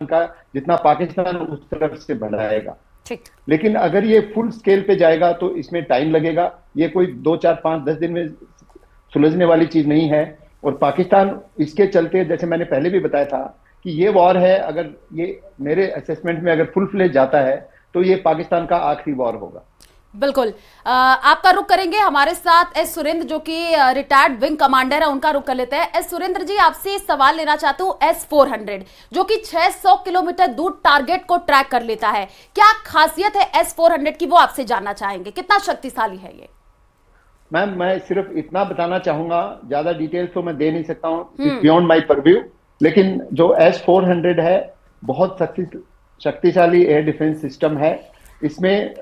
का जितना पाकिस्तान उस तरफ से बढ़ाएगा। ठीक। लेकिन अगर ये फुल स्केल पे जाएगा तो इसमें टाइम लगेगा। ये कोई 2 4 5 10 दिन में सुलझने वाली चीज नहीं है। और पाकिस्तान इसके चलते, जैसे मैंने पहले भी बताया था कि ये वॉर है, अगर ये मेरे असेसमेंट में अगर फुल फ्लेज जाता है तो ये पाकिस्तान का आखिरी वॉर होगा। बिल्कुल। आपका रुख करेंगे, हमारे साथ एस सुरेंद्र जो कि रिटायर्ड विंग कमांडर है, उनका रुख कर लेते हैं। एस सुरेंद्र जी, आपसे सवाल लेना चाहता हूं। S-400 जो कि 600 किलोमीटर दूर टारगेट को ट्रैक कर लेता है, क्या खासियत है S-400 की, वो आपसे जानना चाहेंगे, कितना शक्तिशाली है ये? मैम, मैं सिर्फ इतना बताना चाहूंगा, ज्यादा डिटेल्स तो मैं दे नहीं सकता हूँ, इट्स बियॉन्ड माई परव्यू। लेकिन जो S-400 है, बहुत शक्तिशाली एयर डिफेंस सिस्टम है। इसमें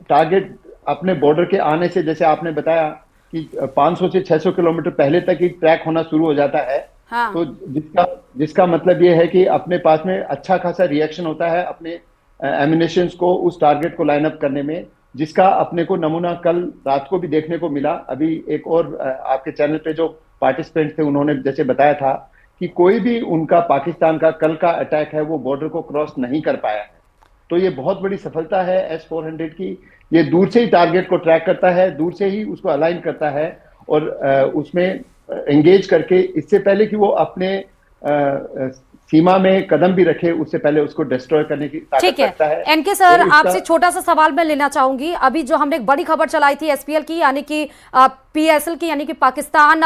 टारगेट अपने बॉर्डर के आने से, जैसे आपने बताया कि 500 से 600 किलोमीटर पहले तक ही ट्रैक होना शुरू हो जाता है। हाँ। तो जिसका जिसका मतलब ये है कि अपने पास में अच्छा खासा रिएक्शन होता है अपने एमिनेशंस को उस टारगेट को लाइन अप करने में, जिसका अपने को नमूना कल रात को भी देखने को मिला। अभी एक और आपके चैनल पे जो पार्टिसिपेंट थे उन्होंने जैसे बताया था कि कोई भी उनका पाकिस्तान का कल का अटैक है वो बॉर्डर को क्रॉस नहीं कर पाया है। तो ये बहुत बड़ी सफलता है S-400 की। ये दूर से ही टारगेट को ट्रैक करता है, दूर से ही उसको अलाइन करता है और उसमें एंगेज करके, इससे पहले कि वो अपने सीमा में कदम भी रखे, उससे पहले उसको डिस्ट्रॉय करने की ताकत ठीक है। रखता है। एनके सर, और इसका आपसे छोटा सा सवाल मैं लेना चाहूंगी। अभी जो हमने एक बड़ी खबर चलाई थी एसपीएल की, यानी कि पीएसएल की, यानी कि पाकिस्तान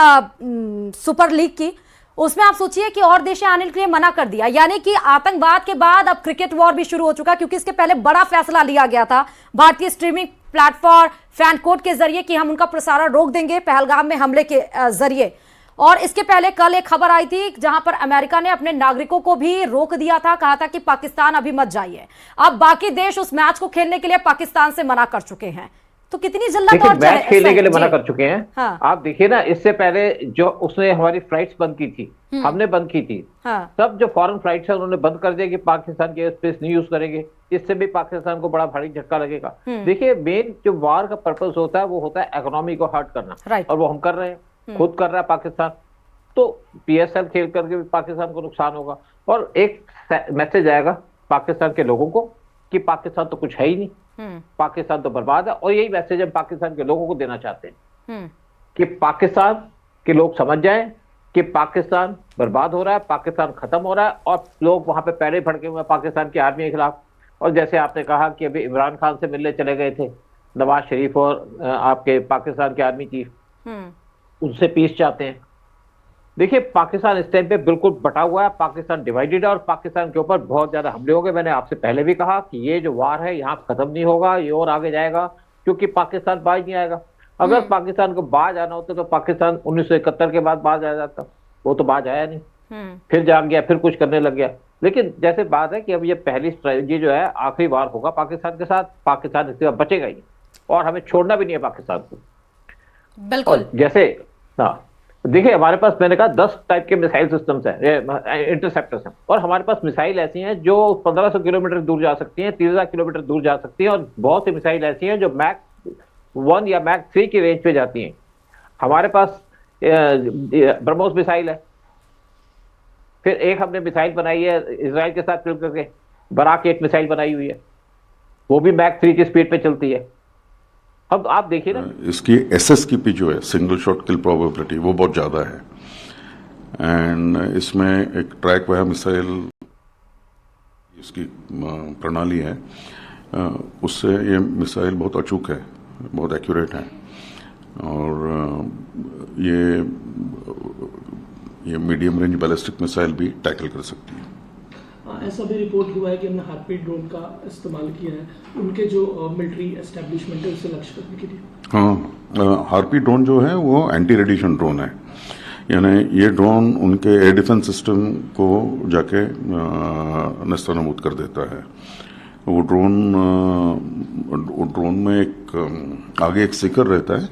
सुपर लीग की, उसमें आप सोचिए कि और देशें आने के लिए मना कर दिया। यानी कि आतंकवाद के बाद अब क्रिकेट वॉर भी शुरू हो चुका, क्योंकि इसके पहले बड़ा फैसला लिया गया था भारतीय स्ट्रीमिंग प्लेटफॉर्म फैन कोड के जरिए कि हम उनका प्रसारण रोक देंगे पहलगाम में हमले के जरिए। और इसके पहले कल एक खबर आई थी जहां पर अमेरिका ने अपने नागरिकों को भी रोक दिया था, कहा था कि पाकिस्तान अभी मत जाइए। अब बाकी देश उस मैच को खेलने के लिए पाकिस्तान से मना कर चुके हैं, तो कितनी जल्लत और मैच खेलने के लिए मना कर चुके हैं। हाँ। आप देखिए ना, इससे पहले जो उसने हमारी फ्लाइट्स बंद की थी, हमने बंद की थी। हाँ। सब जो फॉरेन फ्लाइट्स है उन्होंने बंद कर दिया कि पाकिस्तान के स्पेस नहीं यूज करेंगे। इससे भी पाकिस्तान को बड़ा भारी झटका लगेगा। देखिए, मेन जो वार का पर्पस होता है वो होता है इकोनॉमी को हर्ट करना, और वो हम कर रहे हैं, खुद कर रहा है पाकिस्तान। तो पीएसएल खेल करके भी पाकिस्तान को नुकसान होगा, और एक मैसेज आएगा पाकिस्तान के लोगों को कि पाकिस्तान तो कुछ है ही नहीं, पाकिस्तान तो बर्बाद है। और यही मैसेज हम पाकिस्तान के लोगों को देना चाहते हैं कि पाकिस्तान के लोग समझ जाएं कि पाकिस्तान बर्बाद हो रहा है, पाकिस्तान खत्म हो रहा है, और लोग वहां पे पैरे फड़के हुए पाकिस्तान की आर्मी के खिलाफ। और जैसे आपने कहा कि अभी इमरान खान से मिलने चले गए थे नवाज शरीफ और आपके पाकिस्तान के आर्मी चीफ, उनसे पीस चाहते हैं। देखिए, पाकिस्तान इस टाइम पे बिल्कुल बटा हुआ है, पाकिस्तान डिवाइडेड है, और पाकिस्तान के ऊपर बहुत ज्यादा हमले हो गए। मैंने आपसे पहले भी कहा कि ये जो वार है यहाँ खत्म नहीं होगा, ये और आगे जाएगा, क्योंकि पाकिस्तान बाज नहीं आएगा। अगर पाकिस्तान को बाज आना होता तो पाकिस्तान 1971 के बाद बाज आ जाता, वो तो बाज आया नहीं, फिर जाग गया, फिर कुछ करने लग गया। लेकिन जैसे बात है कि अब ये पहली स्ट्रेटजी जो है, आखिरी वार होगा पाकिस्तान के साथ, पाकिस्तान इसके बाद बचेगा ही, और हमें छोड़ना भी नहीं है पाकिस्तान को। बिल्कुल। जैसे हाँ, देखिए, हमारे पास मैंने कहा 10 टाइप के मिसाइल सिस्टम्स हैं, इंटरसेप्टर्स हैं, और हमारे पास मिसाइल ऐसी हैं जो 1500 किलोमीटर दूर जा सकती हैं, 3000 किलोमीटर दूर जा सकती हैं, और बहुत सी मिसाइल ऐसी हैं जो मैक 1 या मैक 3 की रेंज पे जाती हैं। हमारे पास ब्रह्मोस मिसाइल है, फिर एक हमने मिसाइल बनाई है इसराइल के साथ मिलकर के, बराक 1 मिसाइल बनाई हुई है, वो भी मैक 3 की स्पीड पे चलती है। अब आप देखिए ना, इसकी SSKP जो है, सिंगल शॉट किल प्रोबेबिलिटी, वो बहुत ज़्यादा है। एंड इसमें एक ट्रैक वाया मिसाइल इसकी प्रणाली है, उससे ये मिसाइल बहुत अचूक है, बहुत एक्यूरेट है, और ये मीडियम रेंज बैलिस्टिक मिसाइल भी टैकल कर सकती है। ऐसा भी रिपोर्ट हुआ है कि हमने हार्पी ड्रोन का इस्तेमाल किया है उनके जो मिलिट्री एस्टेब्लिशमेंट है उसे लक्ष्य करने के लिए। हाँ, हार्पी ड्रोन जो है वो एंटी रेडिएशन ड्रोन है, यानी ये ड्रोन उनके एयर डिफेंस सिस्टम को जाके नेस्तनाबूद कर देता है। वो ड्रोन में एक आगे एक सीकर रहता है,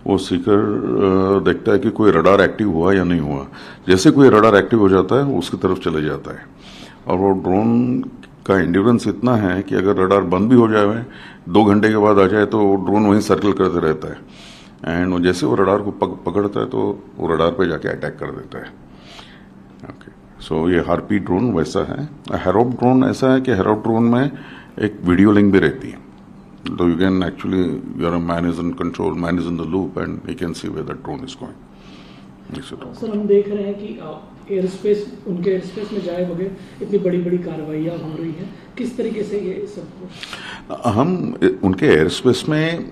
वो सीकर देखता है कि कोई रडार एक्टिव हुआ या नहीं हुआ। जैसे कोई रडार एक्टिव हो जाता है वो उसकी तरफ चले जाता है, और वो ड्रोन का एंड्योरेंस इतना है कि अगर रडार बंद भी हो जाए, 2 घंटे के बाद आ जाए, तो ड्रोन वहीं सर्कल करते रहता है। एंड जैसे वो रडार को पकड़ता है तो वो रडार पे जाके अटैक कर देता है। ओके, सो ये हार्पी ड्रोन वैसा है। हेरोप ड्रोन ऐसा है कि हेरोप ड्रोन में एक वीडियो लिंक भी रहती है, तो you can actually, your man is in control, man is in the loop and you can see where the drone is going. Sir हम देख रहे हैं कि एयर स्पेस, उनके एयर स्पेस में जाए बगैर इतनी बड़ी बड़ी कार्रवाइयाँ हो रही हैं, किस तरीके से ये सब? हम उनके एयर स्पेस में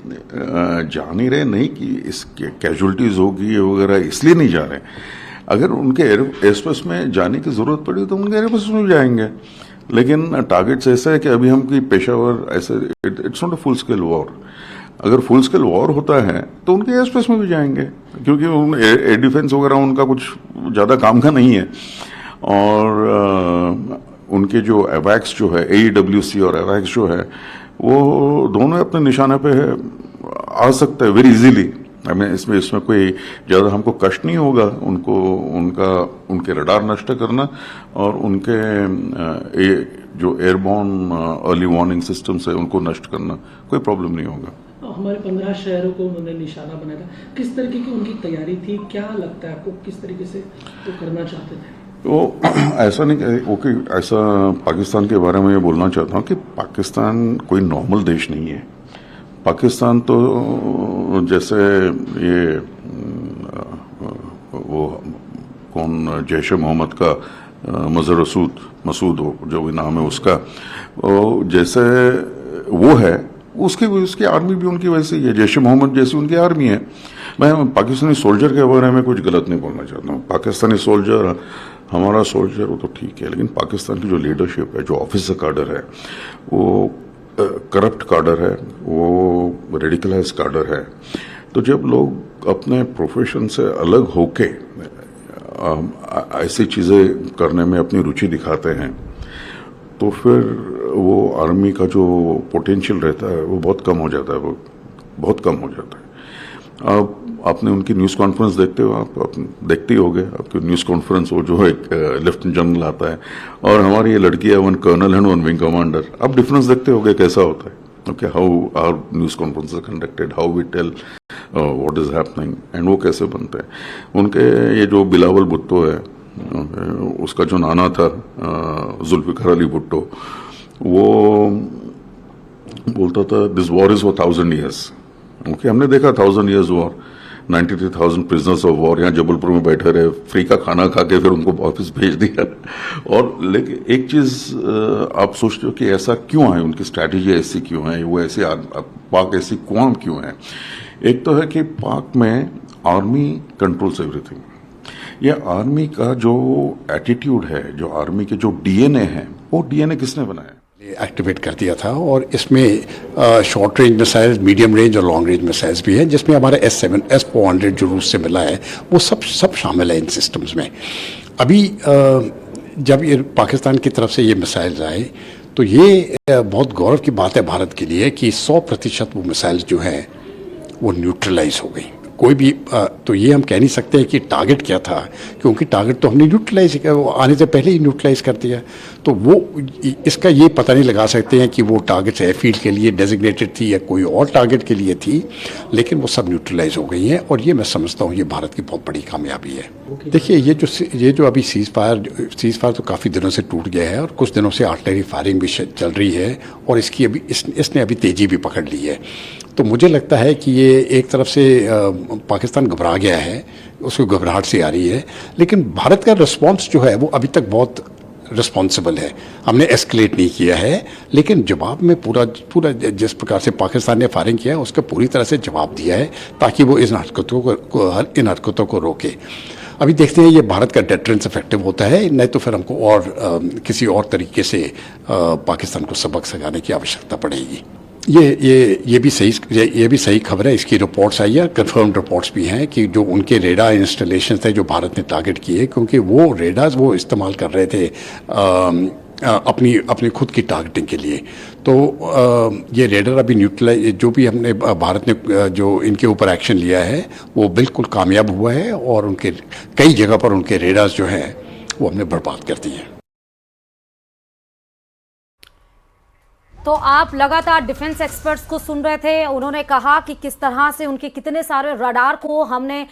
जा नहीं रहे, नहीं कि इसके कैजुअलिटीज होगी वगैरह इसलिए नहीं जा रहे। अगर उनके एयर स्पेस में जाने की जरूरत पड़ी तो उनके एयर स्पेस में जाएंगे, लेकिन टारगेट्स ऐसा है कि अभी हम की पेशावर ऐसे, it's not a full scale war. अगर फुल स्केल वॉर होता है तो उनके एयर स्पेस में भी जाएंगे, क्योंकि एयर डिफेंस वगैरह उनका कुछ ज़्यादा काम का नहीं है। और उनके जो एवैक्स जो है, AEWC और एवैक्स जो है, वो दोनों अपने निशाने पे आ सकते हैं वेरी इजीली। हमें इसमें कोई ज़्यादा हमको कष्ट नहीं होगा उनको उनके रडार नष्ट करना और उनके जो एयरबॉर्न अर्ली वार्निंग सिस्टम्स है उनको नष्ट करना, कोई प्रॉब्लम नहीं होगा। हमारे 15 शहरों को उन्होंने निशाना बनाया था, किस तरीके की उनकी तैयारी थी, क्या लगता है आपको, किस तरीके से वो करना चाहते थे? तो ऐसा नहीं, ओके, ऐसा पाकिस्तान के बारे में ये बोलना चाहता हूँ कि पाकिस्तान कोई नॉर्मल देश नहीं है। पाकिस्तान तो जैसे ये वो कौन, जैश मोहम्मद का मजहर मसूद हो, जो भी नाम है उसका, जैसे वो है, उसकी आर्मी भी उनकी वैसी ही है, जैश मोहम्मद जैसी उनकी आर्मी है। मैं पाकिस्तानी सोल्जर के बारे में कुछ गलत नहीं बोलना चाहता हूँ। पाकिस्तानी सोल्जर, हमारा सोल्जर वो तो ठीक है, लेकिन पाकिस्तान की जो लीडरशिप है, जो ऑफिसर काडर है, वो करप्ट काडर है, वो रेडिकलाइज काडर है। तो जब लोग अपने प्रोफेशन से अलग होके ऐसी चीज़ें करने में अपनी रुचि दिखाते हैं, तो फिर वो आर्मी का जो पोटेंशियल रहता है वो बहुत कम हो जाता है, वो बहुत कम हो जाता है। अब आपने उनकी न्यूज़ कॉन्फ्रेंस देखते हो, आप देखते ही होगे, आपकी न्यूज़ कॉन्फ्रेंस वो जो है एक लेफ्टिनेंट जनरल आता है और हमारी ये लड़की है, 1 कर्नल एंड 1 विंग कमांडर। आप डिफरेंस देखते होगे कैसा होता है। Okay, how our news conference conducted, how we tell what is happening, and वो कैसे बनते हैं। उनके ये जो बिलावल भुट्टो है, उसका जो नाना था जुल्फिकार अली भुट्टो, वो बोलता था this war is for 1000 years. Okay, हमने देखा 1000 years war, 93,000 prisoners of war यहाँ जबलपुर में बैठे रहे, फ्री का खाना खा के फिर उनको वापस भेज दिया। और लेकिन एक चीज आप सोचते हो कि ऐसा क्यों है, उनकी स्ट्रैटेजी ऐसी क्यों है, वो ऐसे पाक ऐसी कौन क्यों है। एक तो है कि पाक में आर्मी कंट्रोल्स एवरीथिंग। ये आर्मी का जो एटीट्यूड है, जो आर्मी के जो डीएनए है, वो डीएनए किसने बनाया? एक्टिवेट कर दिया था। और इसमें short range missiles, medium range और लॉन्ग रेंज मिसाइल्स भी हैं, जिसमें हमारा S-7, S-400 जो रूस से मिला है वो सब शामिल है इन सिस्टम्स में। अभी जब ये पाकिस्तान की तरफ से ये मिसाइल्स आए तो ये बहुत गौरव की बात है भारत के लिए कि 100% वो मिसाइल्स जो हैं वो न्यूट्रलाइज हो गई। कोई भी तो ये हम कह नहीं सकते हैं कि टारगेट क्या था, क्योंकि टारगेट तो हमने न्यूट्रलाइज आने से पहले ही न्यूट्रलाइज कर दिया। तो वो इसका ये पता नहीं लगा सकते हैं कि वो टारगेट एयरफील्ड के लिए डेजिग्नेटेड थी या कोई और टारगेट के लिए थी, लेकिन वो सब न्यूट्रलाइज हो गई हैं। और ये मैं समझता हूँ ये भारत की बहुत बड़ी कामयाबी है। देखिए, ये जो अभी सीज फायर तो काफ़ी दिनों से टूट गया है और कुछ दिनों से आर्टिलरी फायरिंग भी चल रही है और इसकी अभी इसने अभी तेज़ी भी पकड़ ली है। तो मुझे लगता है कि ये एक तरफ से पाकिस्तान घबरा गया है, उसको घबराहट सी आ रही है, लेकिन भारत का रिस्पांस जो है वो अभी तक बहुत रिस्पॉन्सिबल है। हमने एस्केलेट नहीं किया है, लेकिन जवाब में पूरा जिस प्रकार से पाकिस्तान ने फायरिंग किया है उसका पूरी तरह से जवाब दिया है, ताकि वो इन हरकतों को रोके। अभी देखते हैं ये भारत का डेटरेंस इफेक्टिव होता है, नहीं तो फिर हमको और किसी और तरीके से पाकिस्तान को सबक सिखाने की आवश्यकता पड़ेगी। ये भी सही खबर है। इसकी रिपोर्ट्स आई है, कंफर्म्ड रिपोर्ट्स भी हैं कि जो उनके रेडार इंस्टॉलेशन थे जो भारत ने टारगेट किए, क्योंकि वो रेडार्स वो इस्तेमाल कर रहे थे अपनी खुद की टारगेटिंग के लिए। तो ये रेडार अभी न्यूट्रलाइज, जो भी हमने भारत ने जो इनके ऊपर एक्शन लिया है वो बिल्कुल कामयाब हुआ है और उनके कई जगह पर उनके रेडार्स जो हैं वो हमने बर्बाद कर दिए हैं। तो आप लगातार डिफेंस एक्सपर्ट्स को सुन रहे थे, उन्होंने कहा कि किस तरह से उनके कितने सारे रडार को हमने